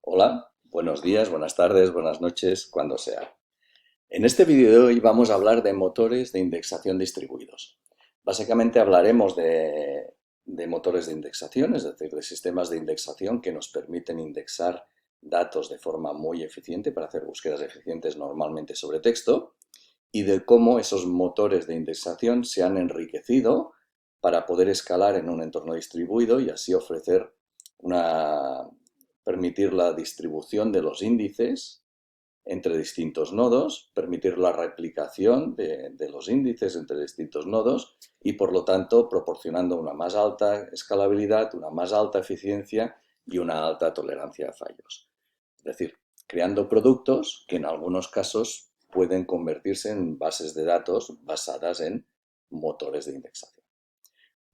Hola, buenos días, buenas tardes, buenas noches, cuando sea. En este vídeo de hoy vamos a hablar de motores de indexación distribuidos. Básicamente hablaremos de motores de indexación, es decir, de sistemas de indexación que nos permiten indexar datos de forma muy eficiente para hacer búsquedas eficientes normalmente sobre texto y de cómo esos motores de indexación se han enriquecido para poder escalar en un entorno distribuido y así permitir la distribución de los índices entre distintos nodos, permitir la replicación de los índices entre distintos nodos y, por lo tanto, proporcionando una más alta escalabilidad, una más alta eficiencia y una alta tolerancia a fallos. Es decir, creando productos que en algunos casos pueden convertirse en bases de datos basadas en motores de indexación.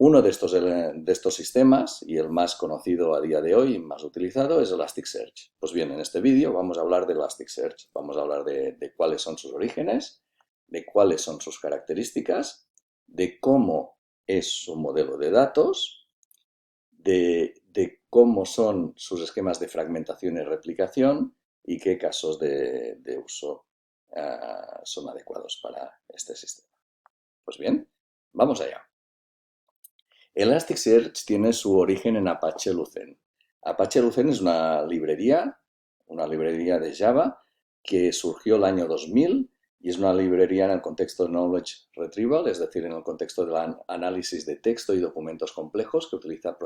Uno de estos sistemas, y el más conocido a día de hoy y más utilizado, es Elasticsearch. Pues bien, en este vídeo vamos a hablar de Elasticsearch. Vamos a hablar de cuáles son sus orígenes, de cuáles son sus características, de cómo es su modelo de datos, de cómo son sus esquemas de fragmentación y replicación y qué casos de uso son adecuados para este sistema. Pues bien, vamos allá. Elasticsearch tiene su origen en Apache Lucene. Apache Lucene es una librería de Java que surgió el año 2000 y es una librería en el contexto de Knowledge Retrieval, es decir, en el contexto del análisis de texto y documentos complejos que utiliza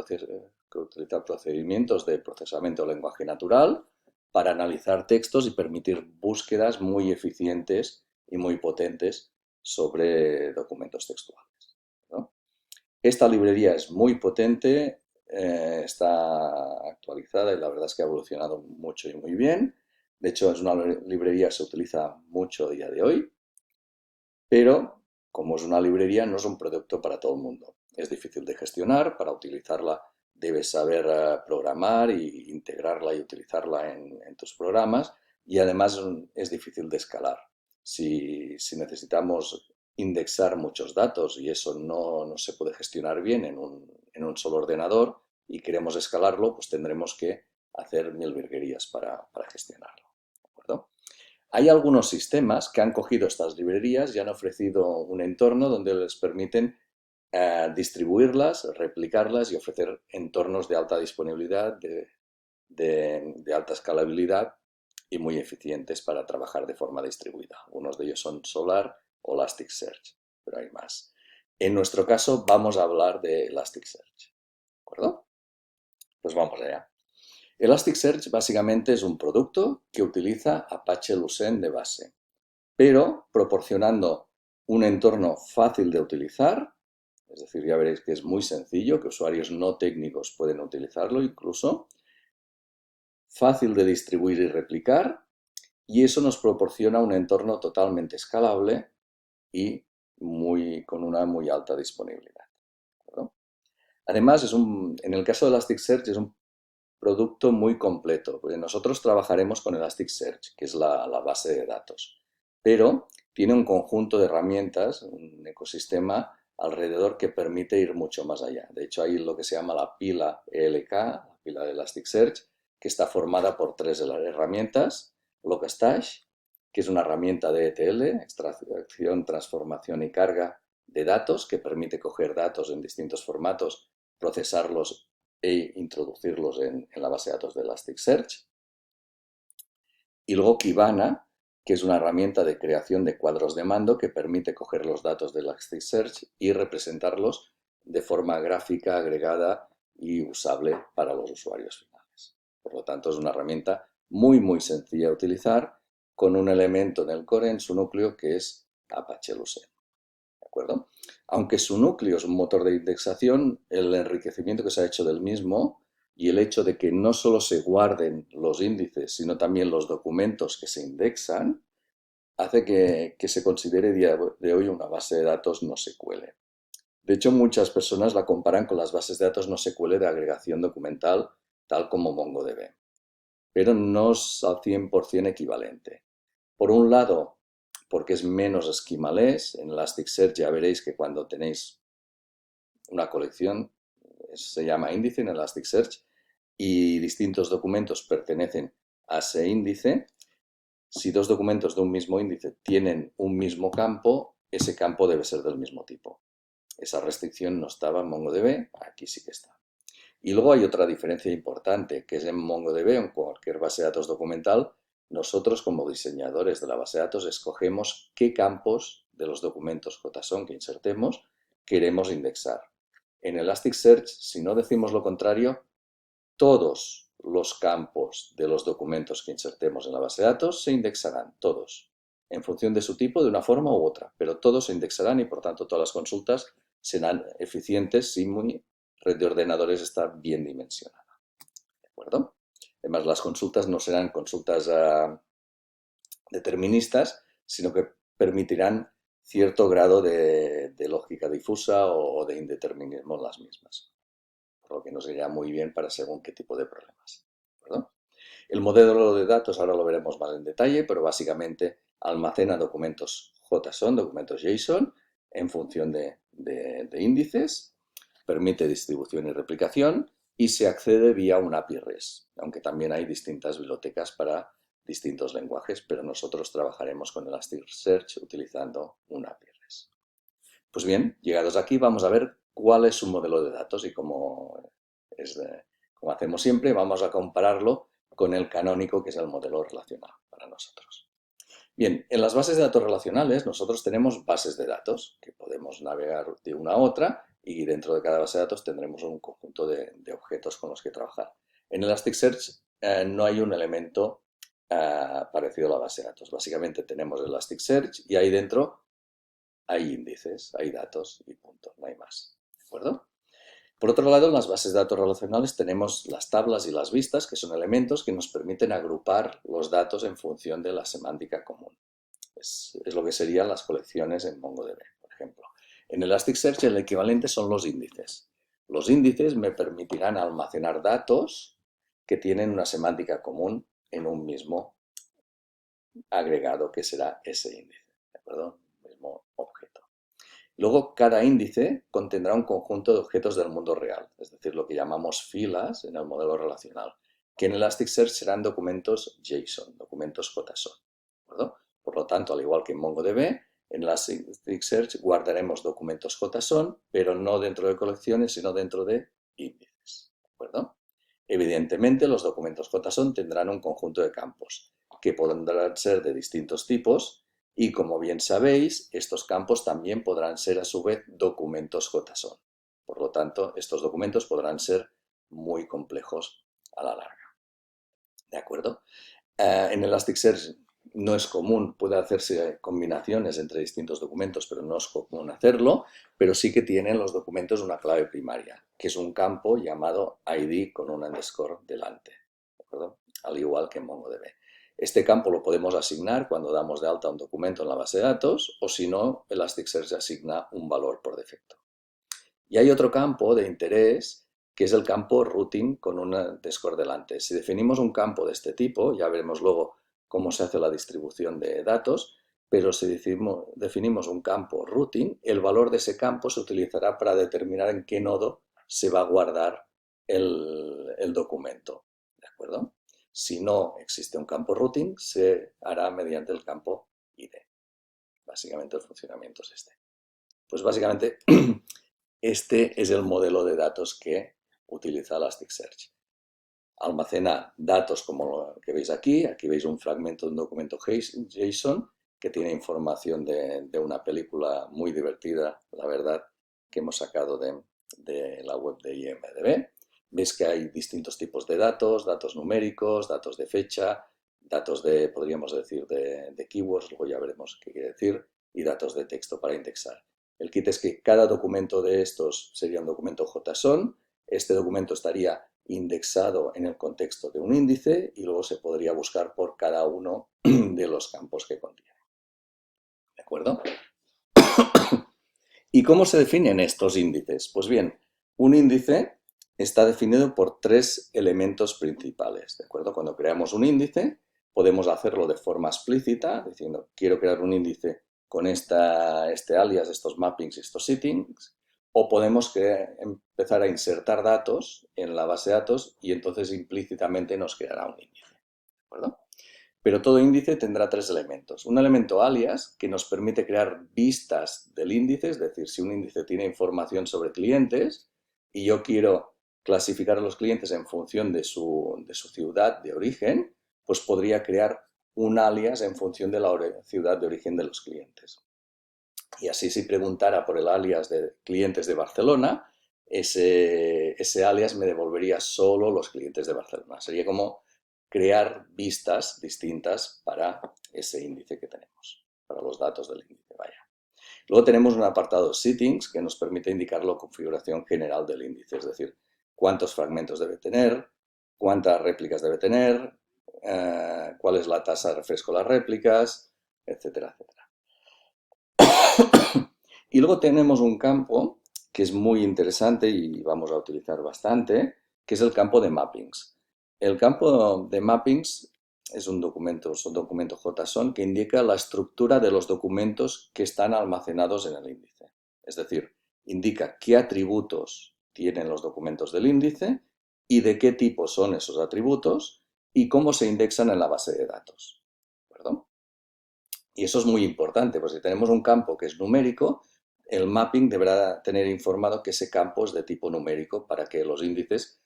procedimientos de procesamiento de lenguaje natural para analizar textos y permitir búsquedas muy eficientes y muy potentes sobre documentos textuales, ¿no? Esta librería es muy potente, está actualizada y la verdad es que ha evolucionado mucho y muy bien. De hecho, es una librería que se utiliza mucho a día de hoy, pero como es una librería, no es un producto para todo el mundo. Es difícil de gestionar, para utilizarla debes saber programar e integrarla y utilizarla en tus programas y además es difícil de escalar. Si necesitamos indexar muchos datos y eso no se puede gestionar bien en un solo ordenador y queremos escalarlo, pues tendremos que hacer mil virguerías para gestionarlo. ¿De acuerdo? Hay algunos sistemas que han cogido estas librerías y han ofrecido un entorno donde les permiten distribuirlas, replicarlas y ofrecer entornos de alta disponibilidad, de alta escalabilidad y muy eficientes para trabajar de forma distribuida. Algunos de ellos son Solar o Elasticsearch, pero hay más. En nuestro caso vamos a hablar de Elasticsearch, ¿de acuerdo? Pues vamos allá. Elasticsearch básicamente es un producto que utiliza Apache Lucene de base, pero proporcionando un entorno fácil de utilizar, es decir, ya veréis que es muy sencillo, que usuarios no técnicos pueden utilizarlo incluso, fácil de distribuir y replicar, y eso nos proporciona un entorno totalmente escalable y con una muy alta disponibilidad, ¿no? Además, en el caso de Elasticsearch es un producto muy completo, porque nosotros trabajaremos con Elasticsearch, que es la base de datos, pero tiene un conjunto de herramientas, un ecosistema alrededor que permite ir mucho más allá. De hecho, hay lo que se llama la pila ELK, la pila de Elasticsearch, que está formada por tres herramientas: Logstash, que es una herramienta de ETL, extracción, transformación y carga de datos, que permite coger datos en distintos formatos, procesarlos e introducirlos en la base de datos de Elasticsearch. Y luego Kibana, que es una herramienta de creación de cuadros de mando que permite coger los datos de Elasticsearch y representarlos de forma gráfica, agregada y usable para los usuarios finales. Por lo tanto, es una herramienta muy, muy sencilla de utilizar, con un elemento en el core, en su núcleo, que es Apache Lucene. ¿De acuerdo? Aunque su núcleo es un motor de indexación, el enriquecimiento que se ha hecho del mismo y el hecho de que no solo se guarden los índices, sino también los documentos que se indexan, hace que se considere día de hoy una base de datos NoSQL. De hecho, muchas personas la comparan con las bases de datos NoSQL de agregación documental, tal como MongoDB, pero no es al 100% equivalente. Por un lado, porque es menos esquimalés. En Elasticsearch ya veréis que cuando tenéis una colección, se llama índice en Elasticsearch, y distintos documentos pertenecen a ese índice, si dos documentos de un mismo índice tienen un mismo campo, ese campo debe ser del mismo tipo. Esa restricción no estaba en MongoDB, aquí sí que está. Y luego hay otra diferencia importante, que es en MongoDB o en cualquier base de datos documental, nosotros como diseñadores de la base de datos escogemos qué campos de los documentos JSON que insertemos queremos indexar. En Elasticsearch, si no decimos lo contrario, todos los campos de los documentos que insertemos en la base de datos se indexarán, todos, en función de su tipo, de una forma u otra, pero todos se indexarán y por tanto todas las consultas serán eficientes si mi red de ordenadores está bien dimensionada. ¿De acuerdo? Además, las consultas no serán consultas deterministas, sino que permitirán cierto grado de lógica difusa o de indeterminismo en las mismas, por lo que nos iría muy bien para según qué tipo de problemas. ¿De acuerdo? El modelo de datos ahora lo veremos más en detalle, pero básicamente almacena documentos JSON, documentos JSON, en función de índices, permite distribución y replicación y se accede vía un API REST, aunque también hay distintas bibliotecas para distintos lenguajes, pero nosotros trabajaremos con Elasticsearch utilizando un API REST. Pues bien, llegados aquí vamos a ver cuál es su modelo de datos y como hacemos siempre, vamos a compararlo con el canónico, que es el modelo relacional para nosotros. Bien, en las bases de datos relacionales nosotros tenemos bases de datos que podemos navegar de una a otra y dentro de cada base de datos tendremos un conjunto de objetos con los que trabajar. En Elasticsearch no hay un elemento parecido a la base de datos. Básicamente tenemos Elasticsearch y ahí dentro hay índices, hay datos y punto, no hay más. ¿De acuerdo? Por otro lado, en las bases de datos relacionales tenemos las tablas y las vistas, que son elementos que nos permiten agrupar los datos en función de la semántica común. Es lo que serían las colecciones en MongoDB, por ejemplo. En Elasticsearch el equivalente son los índices. Los índices me permitirán almacenar datos que tienen una semántica común en un mismo agregado que será ese índice, ¿de acuerdo? Mismo objeto. Luego, cada índice contendrá un conjunto de objetos del mundo real, es decir, lo que llamamos filas en el modelo relacional, que en Elasticsearch serán documentos JSON, documentos JSON. ¿De acuerdo? Por lo tanto, al igual que en MongoDB, en Elasticsearch guardaremos documentos JSON, pero no dentro de colecciones, sino dentro de índices. ¿De acuerdo? Evidentemente, los documentos JSON tendrán un conjunto de campos, que podrán ser de distintos tipos, y como bien sabéis, estos campos también podrán ser a su vez documentos JSON. Por lo tanto, estos documentos podrán ser muy complejos a la larga. ¿De acuerdo? En Elasticsearch no es común, puede hacerse combinaciones entre distintos documentos, pero no es común hacerlo, pero sí que tienen los documentos una clave primaria, que es un campo llamado ID con un underscore delante, ¿de acuerdo? Al igual que en MongoDB. Este campo lo podemos asignar cuando damos de alta un documento en la base de datos, o si no, Elasticsearch asigna un valor por defecto. Y hay otro campo de interés, que es el campo routing con un underscore delante. Si definimos un campo de este tipo, ya veremos luego cómo se hace la distribución de datos, pero si definimos un campo routing, el valor de ese campo se utilizará para determinar en qué nodo se va a guardar el documento. ¿De acuerdo? Si no existe un campo routing, se hará mediante el campo ID. Básicamente el funcionamiento es este. Pues básicamente este es el modelo de datos que utiliza Elasticsearch. Almacena datos como lo que veis aquí. Aquí veis un fragmento de un documento JSON que tiene información de una película muy divertida, la verdad, que hemos sacado de la web de IMDb. Veis que hay distintos tipos de datos numéricos, datos de fecha, datos podríamos decir, de keywords, luego ya veremos qué quiere decir, y datos de texto para indexar. El kit es que cada documento de estos sería un documento JSON. Este documento estaría indexado en el contexto de un índice y luego se podría buscar por cada uno de los campos que contiene. ¿De acuerdo? ¿Y cómo se definen estos índices? Pues bien, un índice está definido por tres elementos principales. ¿De acuerdo? Cuando creamos un índice, podemos hacerlo de forma explícita, diciendo quiero crear un índice con este alias, estos mappings y estos settings, o podemos empezar a insertar datos en la base de datos y entonces implícitamente nos creará un índice. ¿De acuerdo? Pero todo índice tendrá tres elementos. Un elemento alias, que nos permite crear vistas del índice, es decir, si un índice tiene información sobre clientes y yo quiero clasificar a los clientes en función de su ciudad de origen, pues podría crear un alias en función de la ciudad de origen de los clientes. Y así, si preguntara por el alias de clientes de Barcelona, ese alias me devolvería solo los clientes de Barcelona. Sería como crear vistas distintas para ese índice que tenemos, para los datos del índice, vaya. Luego tenemos un apartado Settings que nos permite indicar la configuración general del índice, es decir, cuántos fragmentos debe tener, cuántas réplicas debe tener, cuál es la tasa de refresco de las réplicas, etcétera, etcétera. Y luego tenemos un campo que es muy interesante y vamos a utilizar bastante, que es el campo de mappings. El campo de mappings es un documento JSON que indica la estructura de los documentos que están almacenados en el índice. Es decir, indica qué atributos tienen los documentos del índice y de qué tipo son esos atributos y cómo se indexan en la base de datos. ¿De acuerdo? Y eso es muy importante, pues si tenemos un campo que es numérico, el mapping deberá tener informado que ese campo es de tipo numérico para que los índices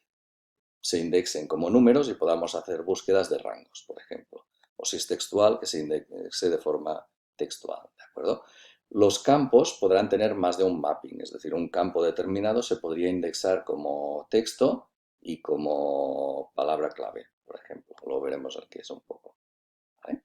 se indexen como números y podamos hacer búsquedas de rangos, por ejemplo. O si es textual, que se indexe de forma textual, ¿de acuerdo? Los campos podrán tener más de un mapping, es decir, un campo determinado se podría indexar como texto y como palabra clave, por ejemplo. Lo veremos aquí es un poco. ¿Vale?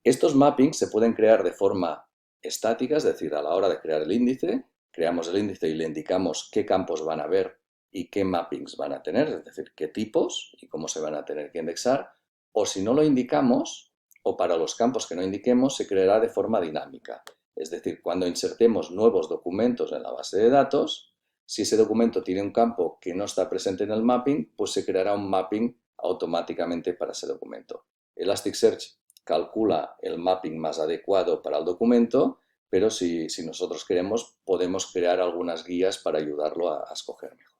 Estos mappings se pueden crear de forma estática, es decir, a la hora de crear el índice, creamos el índice y le indicamos qué campos van a haber y qué mappings van a tener, es decir, qué tipos y cómo se van a tener que indexar, o si no lo indicamos, o para los campos que no indiquemos, se creará de forma dinámica. Es decir, cuando insertemos nuevos documentos en la base de datos, si ese documento tiene un campo que no está presente en el mapping, pues se creará un mapping automáticamente para ese documento. Elasticsearch calcula el mapping más adecuado para el documento, pero si nosotros queremos, podemos crear algunas guías para ayudarlo a escoger mejor.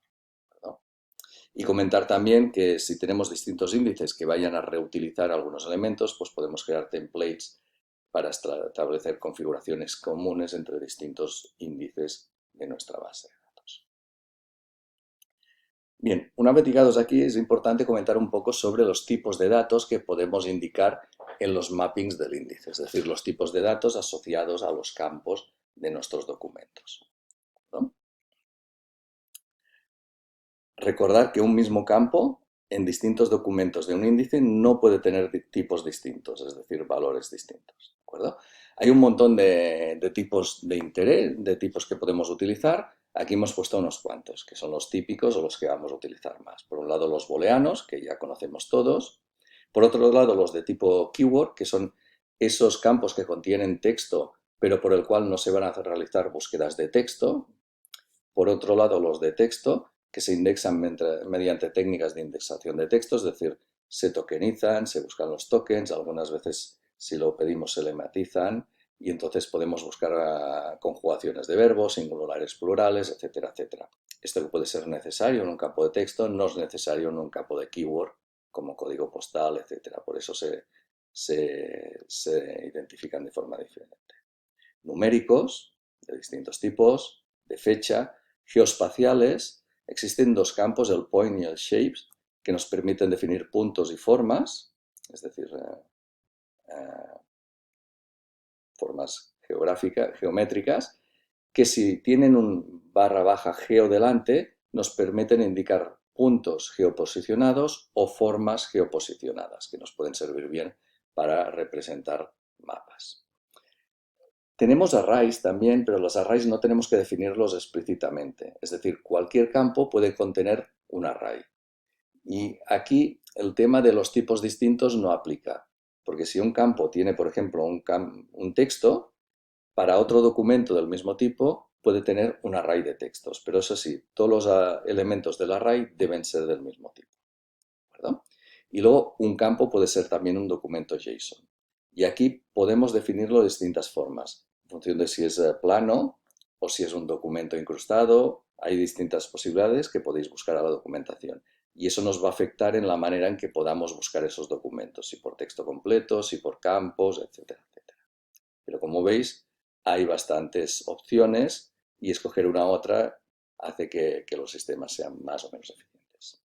¿No? Y comentar también que si tenemos distintos índices que vayan a reutilizar algunos elementos, pues podemos crear templates para establecer configuraciones comunes entre distintos índices de nuestra base de datos. Bien, una vez llegados aquí es importante comentar un poco sobre los tipos de datos que podemos indicar en los mappings del índice, es decir, los tipos de datos asociados a los campos de nuestros documentos. ¿No? Recordar que un mismo campo en distintos documentos de un índice no puede tener tipos distintos, es decir, valores distintos. ¿De acuerdo? Hay un montón de tipos de interés, de tipos que podemos utilizar. Aquí hemos puesto unos cuantos, que son los típicos o los que vamos a utilizar más. Por un lado, los booleanos, que ya conocemos todos. Por otro lado, los de tipo keyword, que son esos campos que contienen texto, pero por el cual no se van a realizar búsquedas de texto. Por otro lado, los de texto, que se indexan mediante técnicas de indexación de texto, es decir, se tokenizan, se buscan los tokens, algunas veces si lo pedimos se lematizan y entonces podemos buscar conjugaciones de verbos, singulares, plurales, etcétera, etcétera. Esto puede ser necesario en un campo de texto, no es necesario en un campo de keyword como código postal, etcétera. Por eso se identifican de forma diferente. Numéricos, de distintos tipos, de fecha, geoespaciales. Existen dos campos, el point y el shapes, que nos permiten definir puntos y formas, es decir, formas geométricas, que si tienen un barra baja geo delante, nos permiten indicar puntos geoposicionados o formas geoposicionadas, que nos pueden servir bien para representar mapas. Tenemos arrays también, pero los arrays no tenemos que definirlos explícitamente. Es decir, cualquier campo puede contener un array. Y aquí el tema de los tipos distintos no aplica. Porque si un campo tiene, por ejemplo, un texto, para otro documento del mismo tipo puede tener un array de textos. Pero eso sí, todos los elementos del array deben ser del mismo tipo. ¿Verdad? Y luego un campo puede ser también un documento JSON. Y aquí podemos definirlo de distintas formas, en función de si es plano o si es un documento incrustado. Hay distintas posibilidades que podéis buscar a la documentación. Y eso nos va a afectar en la manera en que podamos buscar esos documentos, si por texto completo, si por campos, etcétera, etcétera. Pero como veis, hay bastantes opciones y escoger una u otra hace que los sistemas sean más o menos eficientes.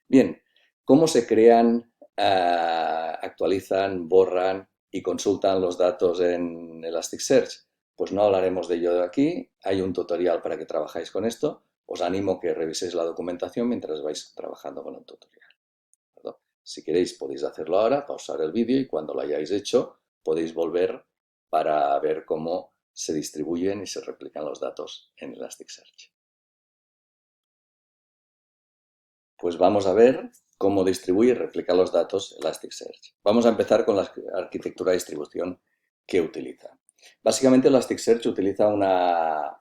Bien, ¿cómo se crean, actualizan, borran y consultan los datos en Elasticsearch? Pues no hablaremos de ello aquí, hay un tutorial para que trabajáis con esto. Os animo a que reviséis la documentación mientras vais trabajando con el tutorial. ¿Verdad? Si queréis podéis hacerlo ahora, pausar el vídeo y cuando lo hayáis hecho podéis volver para ver cómo se distribuyen y se replican los datos en Elasticsearch. Pues vamos a ver cómo distribuye y replica los datos Elasticsearch. Vamos a empezar con la arquitectura de distribución que utiliza. Básicamente Elasticsearch utiliza una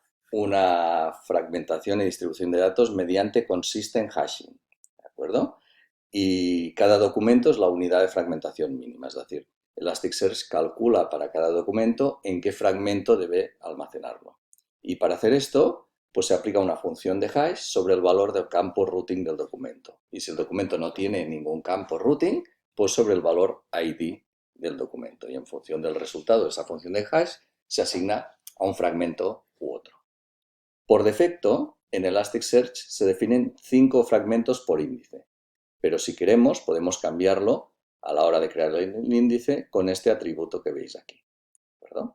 fragmentación y distribución de datos mediante consistent hashing, ¿de acuerdo? Y cada documento es la unidad de fragmentación mínima, es decir, Elasticsearch calcula para cada documento en qué fragmento debe almacenarlo. Y para hacer esto, pues se aplica una función de hash sobre el valor del campo routing del documento. Y si el documento no tiene ningún campo routing, pues sobre el valor ID del documento. Y en función del resultado de esa función de hash, se asigna a un fragmento u otro. Por defecto, en Elasticsearch se definen 5 fragmentos por índice. Pero si queremos, podemos cambiarlo a la hora de crear el índice con este atributo que veis aquí. ¿Verdad?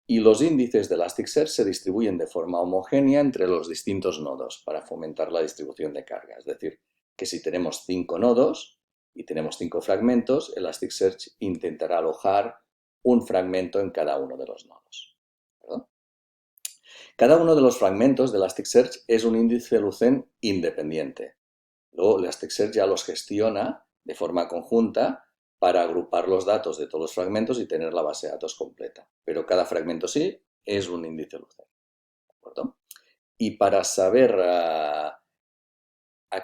Y los índices de Elasticsearch se distribuyen de forma homogénea entre los distintos nodos para fomentar la distribución de carga. Es decir, que si tenemos 5 nodos y tenemos 5 fragmentos, Elasticsearch intentará alojar un fragmento en cada uno de los nodos. ¿Verdad? Cada uno de los fragmentos de Elasticsearch es un índice Lucene independiente. Luego Elasticsearch ya los gestiona de forma conjunta para agrupar los datos de todos los fragmentos y tener la base de datos completa. Pero cada fragmento sí es un índice Lucene. ¿De acuerdo? Y para saber a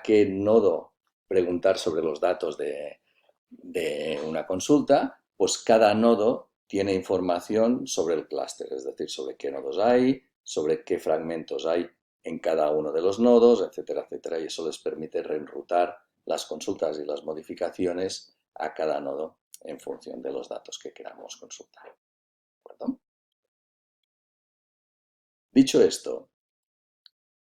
qué nodo preguntar sobre los datos de una consulta, pues cada nodo tiene información sobre el clúster, es decir, sobre qué nodos hay, sobre qué fragmentos hay en cada uno de los nodos, etcétera, etcétera, y eso les permite reenrutar las consultas y las modificaciones a cada nodo en función de los datos que queramos consultar. ¿De acuerdo? Dicho esto,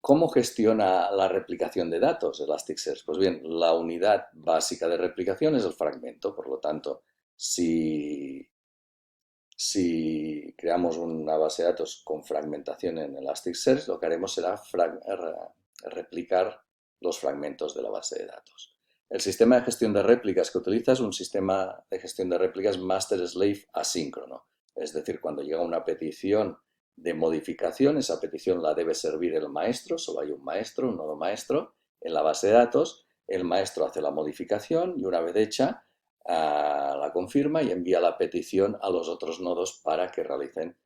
¿cómo gestiona la replicación de datos Elasticsearch? Pues bien, la unidad básica de replicación es el fragmento, por lo tanto, si creamos una base de datos con fragmentación en Elasticsearch, lo que haremos será replicar los fragmentos de la base de datos. El sistema de gestión de réplicas que utiliza es un sistema de gestión de réplicas master-slave asíncrono. Es decir, cuando llega una petición de modificación, esa petición la debe servir el maestro, solo hay un maestro, un nodo maestro en la base de datos, el maestro hace la modificación y una vez hecha, la confirma y envía la petición a los otros nodos para que realicen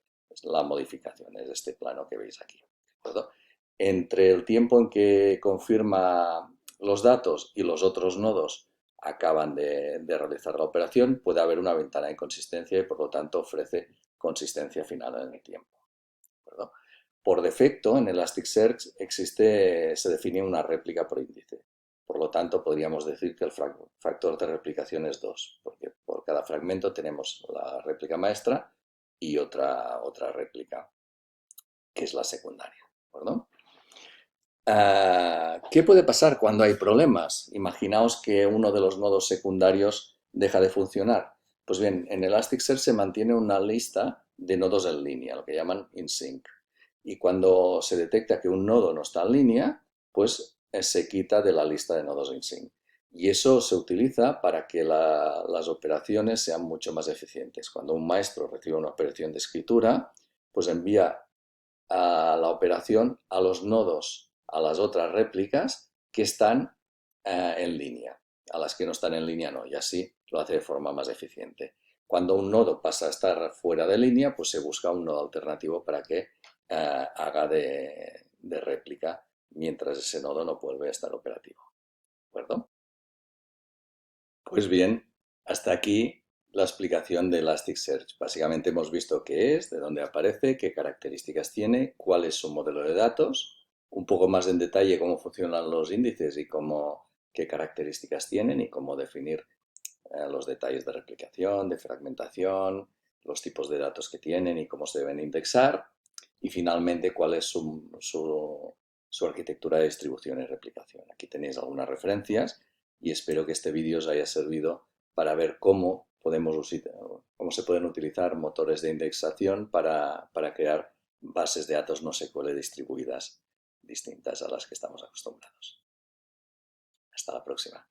la modificación. Es este plano que veis aquí. ¿De acuerdo? Entre el tiempo en que confirma los datos y los otros nodos acaban de realizar la operación, puede haber una ventana de inconsistencia y por lo tanto ofrece consistencia final en el tiempo. ¿De acuerdo? Por defecto, en Elasticsearch se define una réplica por índice. Por lo tanto, podríamos decir que el factor de replicación es 2, porque por cada fragmento tenemos la réplica maestra y otra réplica, que es la secundaria. ¿De acuerdo? ¿Qué puede pasar cuando hay problemas? Imaginaos que uno de los nodos secundarios deja de funcionar. Pues bien, en Elasticsearch se mantiene una lista de nodos en línea, lo que llaman in sync. Y cuando se detecta que un nodo no está en línea, pues se quita de la lista de nodos in sync. Y eso se utiliza para que las operaciones sean mucho más eficientes. Cuando un maestro recibe una operación de escritura, pues envía a la operación a los nodos, a las otras réplicas que están en línea. A las que no están en línea no, y así lo hace de forma más eficiente. Cuando un nodo pasa a estar fuera de línea, pues se busca un nodo alternativo para que haga de réplica mientras ese nodo no vuelve a estar operativo. ¿De acuerdo? Pues bien, hasta aquí la explicación de Elasticsearch. Básicamente hemos visto qué es, de dónde aparece, qué características tiene, cuál es su modelo de datos, un poco más en detalle cómo funcionan los índices y qué características tienen y cómo definir los detalles de replicación, de fragmentación, los tipos de datos que tienen y cómo se deben indexar. Y finalmente, cuál es su arquitectura de distribución y replicación. Aquí tenéis algunas referencias y espero que este vídeo os haya servido para ver cómo se pueden utilizar motores de indexación para crear bases de datos NoSQL distribuidas distintas a las que estamos acostumbrados. Hasta la próxima.